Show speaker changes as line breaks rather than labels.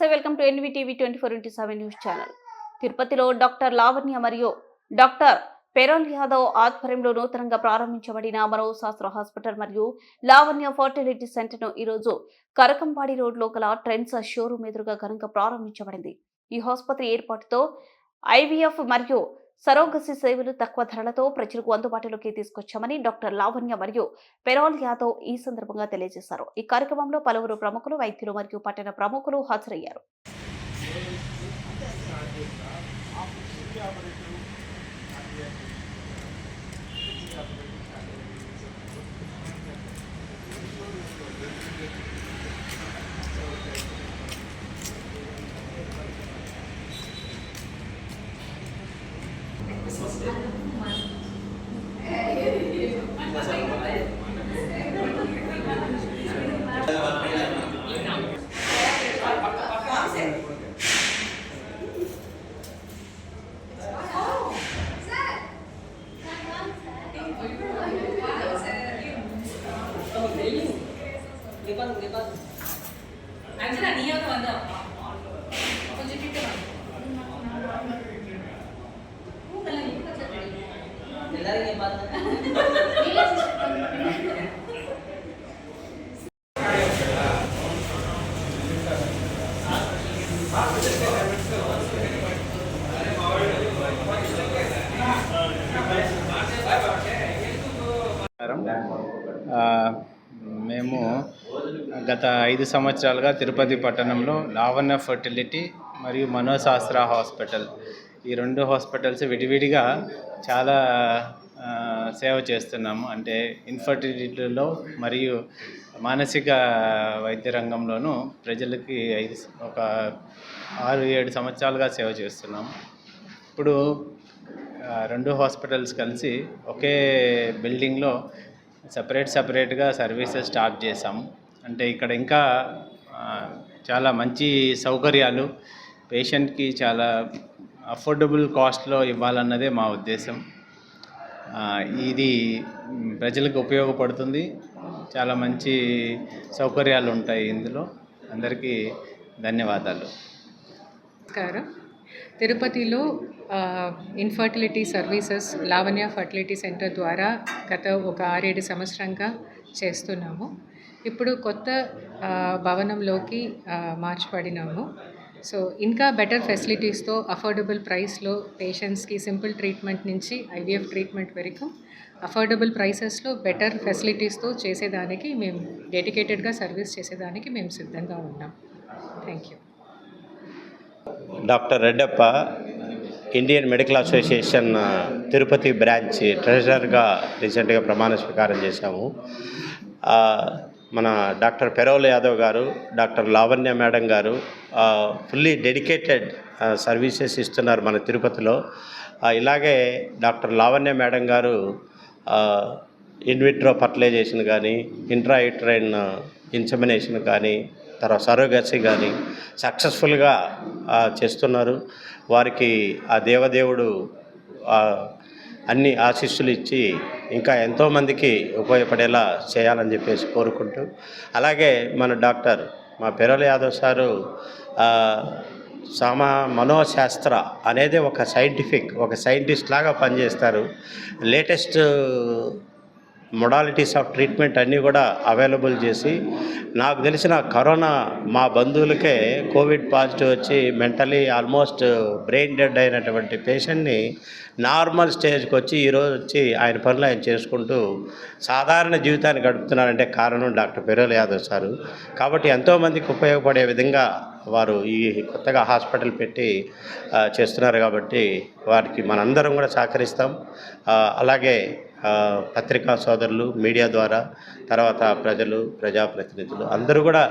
నమస్తే welcome to NVTV 24/7 news channel. తిరుపతిలో doctor Lavanya మరియు డాక్టర్ పెరోల్ యాదవ్ ఆధ్వర్యంలో నూతనంగా ప్రారంభించబడిన మనోశాస్త్ర హాస్పిటల్ మరియు లావణ్య ఫర్టిలిటీ సెంటర్ను ఈరోజు కరకంపాడి రోడ్లో గల ట్రెండ్స్ షోరూమ్ ఎదురుగా ఘనంగా ప్రారంభించబడింది. ఈ ఆసుపత్రి ఏర్పాటుతో ఐవీఎఫ్ మరియు సరోగసి సేవలు తక్కువ ధరలతో ప్రజలకు అందుబాటులోకి తీసుకొచ్చామని డాక్టర్ లావణ్య మరియు పెరోల్ యాదవ్ ఈ సందర్భంగా తెలియజేశారు. ఈ కార్యక్రమంలో పలువురు ప్రముఖులు, వైద్యులు మరియు పట్టణ ప్రముఖులు హాజరయ్యారు.
మేము గత 5 సంవత్సరాలుగా తిరుపతి పట్టణంలో లావణ్య ఫర్టిలిటీ మరియు మనోశాస్త్ర హాస్పిటల్ ఈ 2 హాస్పిటల్స్ విడివిడిగా చాలా సేవ చేస్తున్నాము. అంటే ఇన్ఫర్టిలిటీలో మరియు మానసిక వైద్య రంగంలోనూ ప్రజలకి ఒక 6-7 సంవత్సరాలుగా సేవ చేస్తున్నాము. ఇప్పుడు 2 హాస్పిటల్స్ కలిసి ఒకే బిల్డింగ్లో సపరేట్గా సర్వీసెస్ స్టార్ట్ చేసాము. అంటే ఇక్కడ ఇంకా చాలా మంచి సౌకర్యాలు పేషెంట్కి చాలా అఫోర్డబుల్ కాస్ట్లో ఇవ్వాలన్నదే మా ఉద్దేశం. ఇది ప్రజలకు ఉపయోగపడుతుంది. చాలా మంచి సౌకర్యాలు ఉంటాయి ఇందులో. అందరికీ ధన్యవాదాలు.
నమస్కారం. తిరుపతిలో infertility services Lavanya fertility centre ద్వారా గత ఒక 6-7 సంవత్సరంగా చేస్తున్నాము. ఇప్పుడు కొత్త భవనంలోకి మార్చబడినాము. సో ఇంకా బెటర్ ఫెసిలిటీస్తో అఫోర్డబుల్ ప్రైస్లో పేషెంట్స్కి సింపుల్ ట్రీట్మెంట్ నుంచి ఐవీఎఫ్ ట్రీట్మెంట్ వరకు అఫోర్డబుల్ ప్రైసెస్లో బెటర్ ఫెసిలిటీస్తో చేసేదానికి మేము డెడికేటెడ్గా సర్వీస్ చేసేదానికి మేము సిద్ధంగా ఉన్నాం. Thank you.
Doctor Reddappa, Indian medical association Tirupati branch ట్రెజరర్గా రీసెంట్గా ప్రమాణ స్వీకారం చేశాము. మన డాక్టర్ పెరోల్ యాదవ్ గారు, డాక్టర్ లావణ్య మేడం గారు ఫుల్లీ డెడికేటెడ్ సర్వీసెస్ ఇస్తున్నారు మన తిరుపతిలో. ఇలాగే డాక్టర్ లావణ్య మేడం గారు ఇన్విట్రో ఫర్టిలైజేషన్ కానీ, ఇంట్రాయూట్రైన్ ఇన్సెమినేషన్ కానీ, తర్వాత సరోగసీ కానీ సక్సెస్ఫుల్గా చేస్తున్నారు. వారికి ఆ దేవదేవుడు అన్ని ఆశీస్సులు ఇచ్చి ఇంకా ఎంతోమందికి ఉపయోగపడేలా చేయాలని చెప్పేసి కోరుకుంటూ, అలాగే మన డాక్టర్ మా పెరోల్ యాదవ్ సారు మనోశాస్త్ర అనేది ఒక సైంటిస్ట్ లాగా పనిచేస్తారు. లేటెస్ట్ మొడాలిటీస్ ఆఫ్ ట్రీట్మెంట్ అన్నీ కూడా అవైలబుల్ చేసి, నాకు తెలిసిన కరోనా మా బంధువులకే కోవిడ్ పాజిటివ్ వచ్చి మెంటలీ ఆల్మోస్ట్ బ్రెయిన్ డెడ్ అయినటువంటి పేషెంట్ని నార్మల్ స్టేజ్కి వచ్చి ఈరోజు వచ్చి ఆయన పనులు ఆయన చేసుకుంటూ సాధారణ జీవితాన్ని గడుపుతున్నారంటే కారణం డాక్టర్ పెరోల్ యాదవ్ సారు. కాబట్టి ఎంతోమందికి ఉపయోగపడే విధంగా వారు ఈ కొత్తగా హాస్పిటల్ పెట్టి చేస్తున్నారు. కాబట్టి వారికి మనందరం కూడా సహకరిస్తాం. అలాగే పత్రికా సోదరులు, మీడియా ద్వారా, తర్వాత ప్రజలు, ప్రజాప్రతినిధులు అందరూ కూడా